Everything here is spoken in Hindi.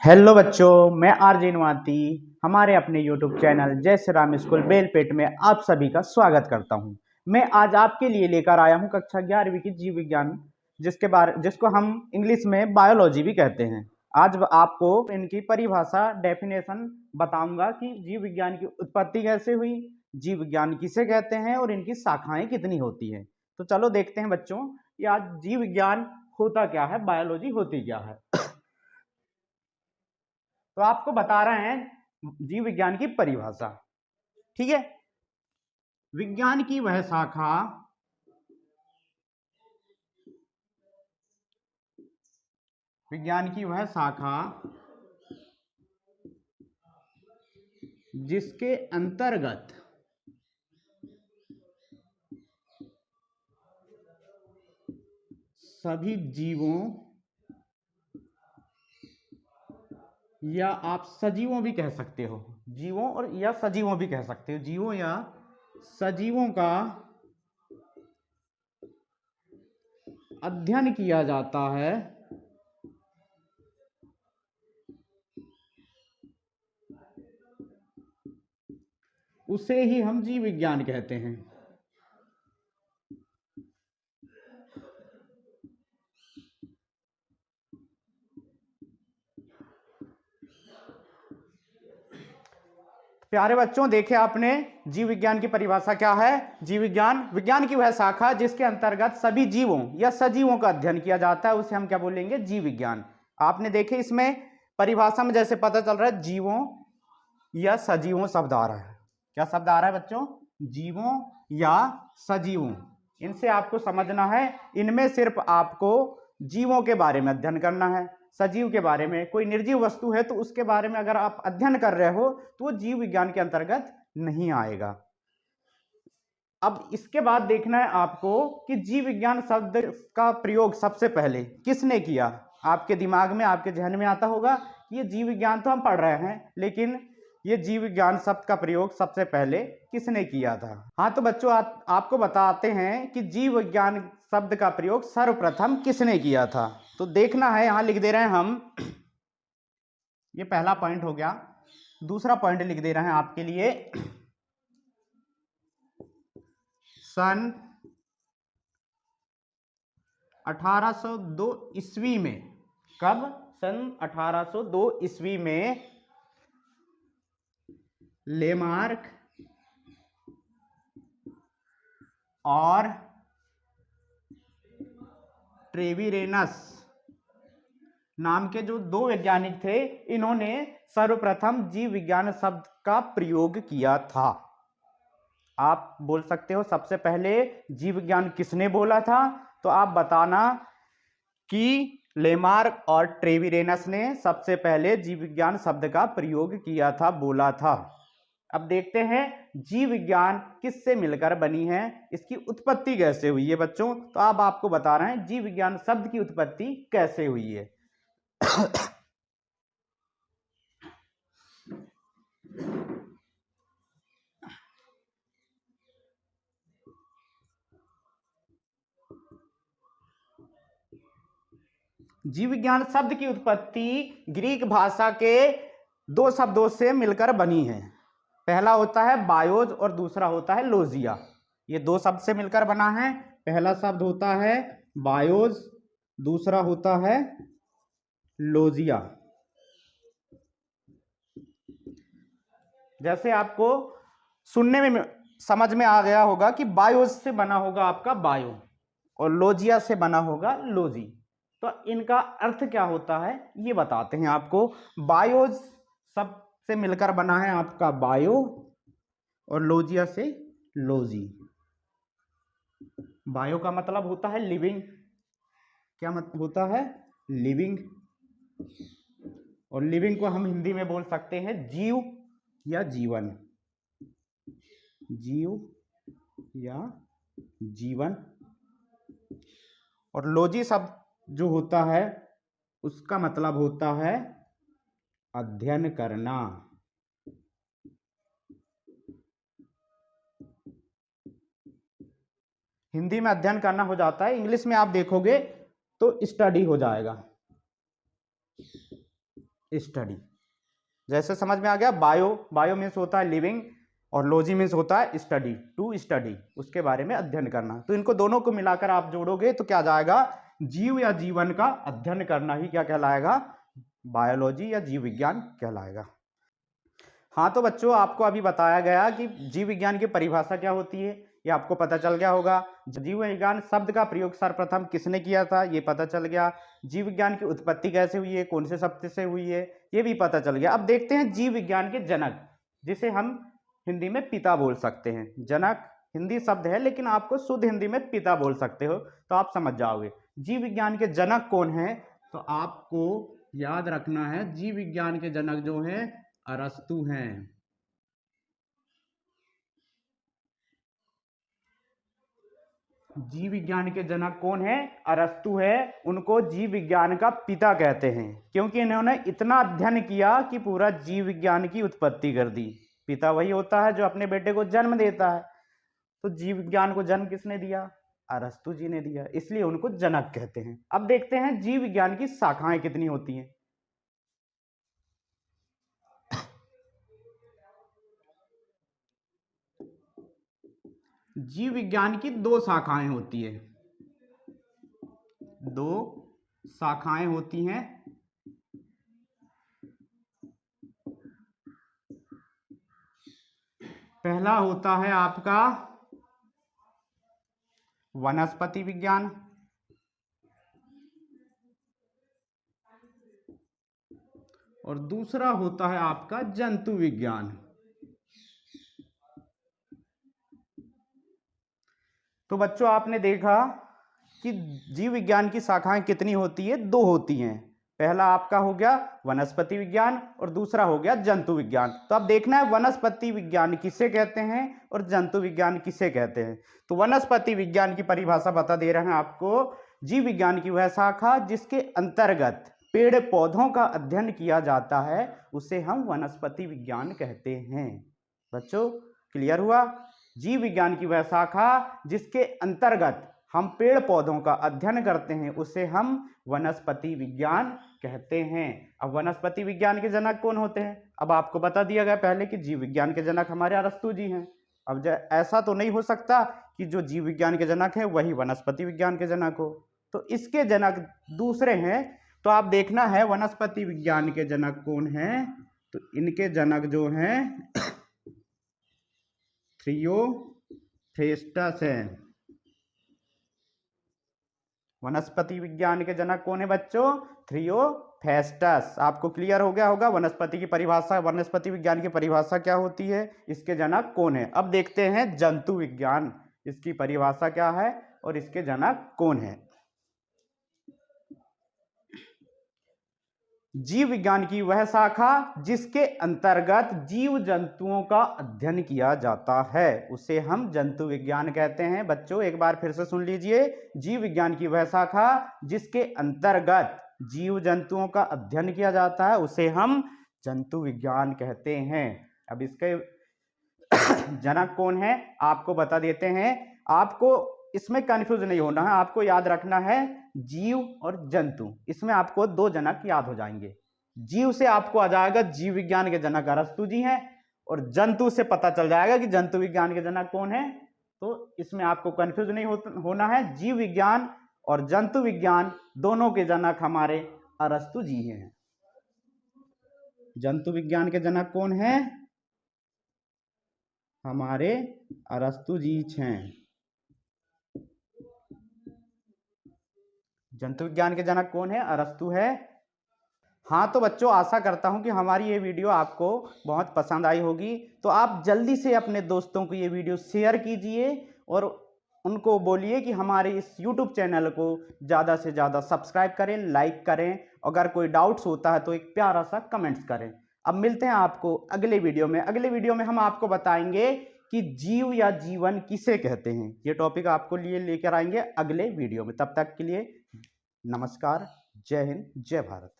हेलो बच्चों, मैं आरजे नवाती हमारे अपने यूट्यूब चैनल जय श्री राम स्कूल बेलपेट में आप सभी का स्वागत करता हूं। मैं आज आपके लिए लेकर आया हूं कक्षा 11वीं की जीव विज्ञान, जिसको हम इंग्लिश में बायोलॉजी भी कहते हैं। आज आपको इनकी परिभाषा डेफिनेशन बताऊंगा कि जीव विज्ञान की उत्पत्ति कैसे हुई, जीव विज्ञान किसे कहते हैं और इनकी शाखाएं कितनी होती हैं। तो चलो देखते हैं बच्चों कि आज जीव विज्ञान होता क्या है, बायोलॉजी होती क्या है। तो आपको बता रहे हैं जीव विज्ञान की परिभाषा। ठीक है, विज्ञान की वह शाखा विज्ञान की वह शाखा जिसके अंतर्गत सभी जीवों या आप सजीवों भी कह सकते हो, जीवों और या सजीवों भी कह सकते हो, जीवों या सजीवों का अध्ययन किया जाता है, उसे ही हम जीव विज्ञान कहते हैं। प्यारे बच्चों, देखे आपने जीव विज्ञान की परिभाषा क्या है। जीव विज्ञान विज्ञान की वह शाखा जिसके अंतर्गत सभी जीवों या सजीवों का अध्ययन किया जाता है, उसे हम क्या बोलेंगे, जीव विज्ञान। आपने देखे इसमें परिभाषा में जैसे पता चल रहा है जीवों या सजीवों शब्द आ रहा है। क्या शब्द आ रहा है बच्चों? जीवों या सजीवों। इनसे आपको समझना है, इनमें सिर्फ आपको जीवों के बारे में अध्ययन करना है। सजीव के बारे में, कोई निर्जीव वस्तु है तो उसके बारे में अगर आप अध्ययन कर रहे हो तो वो जीव विज्ञान के अंतर्गत नहीं आएगा। अब इसके बाद देखना है आपको कि जीव विज्ञान शब्द का प्रयोग सबसे पहले किसने किया। आपके दिमाग में, आपके जहन में आता होगा कि ये जीव विज्ञान तो हम पढ़ रहे हैं, लेकिन ये जीव विज्ञान शब्द का प्रयोग सबसे पहले किसने किया था। हाँ तो बच्चों, आपको बताते हैं कि जीव विज्ञान शब्द का प्रयोग सर्वप्रथम किसने किया था। तो देखना है, यहां लिख दे रहे हैं हम, ये पहला पॉइंट हो गया। दूसरा पॉइंट लिख दे रहे हैं आपके लिए, सन 1802 ईस्वी में। कब? सन 1802 ईस्वी में लेमार्क और ट्रेविरेनस नाम के जो दो वैज्ञानिक थे, इन्होंने सर्वप्रथम जीव विज्ञान शब्द का प्रयोग किया था। आप बोल सकते हो सबसे पहले जीव विज्ञान किसने बोला था, तो आप बताना कि लेमार्क और ट्रेविरेनस ने सबसे पहले जीव विज्ञान शब्द का प्रयोग किया था, बोला था। अब देखते हैं जीव विज्ञान किससे मिलकर बनी है, इसकी उत्पत्ति कैसे हुई है बच्चों। तो अब आपको बता रहे हैं जीव विज्ञान शब्द की उत्पत्ति कैसे हुई है। जीव विज्ञान शब्द की उत्पत्ति ग्रीक भाषा के दो शब्दों से मिलकर बनी है। पहला होता है बायोज और दूसरा होता है लोजिया। ये दो शब्द से मिलकर बना है। पहला शब्द होता है बायोज, दूसरा होता है लोजिया। जैसे आपको सुनने में समझ में आ गया होगा कि बायोज से बना होगा आपका बायो और लोजिया से बना होगा लोजी। तो इनका अर्थ क्या होता है ये बताते हैं आपको। बायोज सब से मिलकर बना है आपका बायो और लोजिया से लोजी। बायो का मतलब होता है लिविंग। क्या मतलब होता है? लिविंग। और लिविंग को हम हिंदी में बोल सकते हैं जीव या जीवन। जीव या जीवन। और लोजी शब्द जो होता है उसका मतलब होता है अध्ययन करना। हिंदी में अध्ययन करना हो जाता है, इंग्लिश में आप देखोगे तो स्टडी हो जाएगा। स्टडी। जैसे समझ में आ गया, बायो मीन्स होता है लिविंग और लॉजी मीन्स होता है स्टडी, टू स्टडी, उसके बारे में अध्ययन करना। तो इनको दोनों को मिलाकर आप जोड़ोगे तो क्या जाएगा, जीव या जीवन का अध्ययन करना ही क्या कहलाएगा, बायोलॉजी या जीव विज्ञान कहलाएगा। हाँ तो बच्चों, आपको अभी बताया गया कि जीव विज्ञान की परिभाषा क्या होती है, ये आपको पता चल गया होगा। जीव विज्ञान शब्द का प्रयोग सर्वप्रथम किसने किया था, ये पता चल गया। जीव विज्ञान की उत्पत्ति कैसे हुई है, कौन से शब्द से हुई है, ये भी पता चल गया। अब देखते हैं जीव विज्ञान के जनक, जिसे हम हिंदी में पिता बोल सकते हैं। जनक हिंदी शब्द है, लेकिन आपको शुद्ध हिंदी में पिता बोल सकते हो, तो आप समझ जाओगे। जीव विज्ञान के जनक कौन है, तो आपको याद रखना है, जीव विज्ञान के जनक जो है अरस्तु हैं। जीव विज्ञान के जनक कौन है, अरस्तु है। उनको जीव विज्ञान का पिता कहते हैं, क्योंकि इन्होंने इतना अध्ययन किया कि पूरा जीव विज्ञान की उत्पत्ति कर दी। पिता वही होता है जो अपने बेटे को जन्म देता है, तो जीव विज्ञान को जन्म किसने दिया, अरस्तु जी ने दिया, इसलिए उनको जनक कहते हैं। अब देखते हैं जीव विज्ञान की शाखाएं कितनी होती हैं। जीव विज्ञान की दो शाखाएं होती है, दो शाखाएं होती हैं। पहला होता है आपका वनस्पति विज्ञान, और दूसरा होता है आपका जंतु विज्ञान। तो बच्चों, आपने देखा कि जीव विज्ञान की शाखाएं कितनी होती है, दो होती हैं। पहला आपका हो गया वनस्पति विज्ञान और दूसरा हो गया जंतु विज्ञान। तो अब देखना है वनस्पति विज्ञान किसे कहते हैं और जंतु विज्ञान किसे कहते हैं। तो वनस्पति विज्ञान की परिभाषा बता दे रहे हैं आपको, जीव विज्ञान की वह शाखा जिसके अंतर्गत पेड़ पौधों का अध्ययन किया जाता है, उसे हम वनस्पति विज्ञान कहते हैं। बच्चों क्लियर हुआ, जीव विज्ञान की वह शाखा जिसके अंतर्गत हम पेड़ पौधों का अध्ययन करते हैं, उसे हम वनस्पति विज्ञान कहते हैं। अब वनस्पति विज्ञान के जनक कौन होते हैं, अब आपको बता दिया गया पहले कि जीव विज्ञान के जनक हमारे अरस्तु जी हैं। अब ऐसा तो नहीं हो सकता कि जो जीव विज्ञान के जनक हैं वही वनस्पति विज्ञान के जनक हो, तो इसके जनक दूसरे हैं। तो आप देखना है वनस्पति विज्ञान के जनक कौन हैं, तो इनके जनक जो हैं थियोफ्रेस्टस हैं। वनस्पति विज्ञान के जनक कौन है बच्चों, थियोफ्रेस्टस। आपको क्लियर हो गया होगा वनस्पति की परिभाषा, वनस्पति विज्ञान की परिभाषा क्या होती है, इसके जनक कौन है। अब देखते हैं जंतु विज्ञान, इसकी परिभाषा क्या है और इसके जनक कौन है। जीव विज्ञान की वह शाखा जिसके अंतर्गत जीव जंतुओं का अध्ययन किया जाता है, उसे हम जंतु विज्ञान कहते हैं। बच्चों एक बार फिर से सुन लीजिए, जीव विज्ञान की वह शाखा जिसके अंतर्गत जीव जंतुओं का अध्ययन किया जाता है, उसे हम जंतु विज्ञान कहते हैं। अब इसके जनक कौन है आपको बता देते हैं। आपको इसमें कंफ्यूज नहीं होना है, आपको याद रखना है जीव और जंतु, इसमें आपको दो जनक याद हो जाएंगे। जीव से आपको आ जाएगा जीव विज्ञान के जनक अरस्तु जी हैं, और जंतु से पता चल जाएगा कि जंतु विज्ञान के जनक कौन है। तो इसमें आपको कंफ्यूज नहीं होना है, जीव विज्ञान और जंतु विज्ञान दोनों के जनक हमारे अरस्तु जी हैं। जंतु विज्ञान के जनक कौन है, हमारे अरस्तु जी हैं। जंतु विज्ञान के जनक कौन है, अरस्तु है। हाँ तो बच्चों, आशा करता हूँ कि हमारी ये वीडियो आपको बहुत पसंद आई होगी। तो आप जल्दी से अपने दोस्तों को ये वीडियो शेयर कीजिए और उनको बोलिए कि हमारे इस YouTube चैनल को ज़्यादा से ज़्यादा सब्सक्राइब करें, लाइक करें। अगर कोई डाउट्स होता है तो एक प्यारा सा कमेंट्स करें। अब मिलते हैं आपको अगले वीडियो में। अगले वीडियो में हम आपको बताएंगे कि जीव या जीवन किसे कहते हैं। ये टॉपिक आपको लिए लेकर आएंगे अगले वीडियो में। तब तक के लिए नमस्कार, जय हिंद, जय भारत।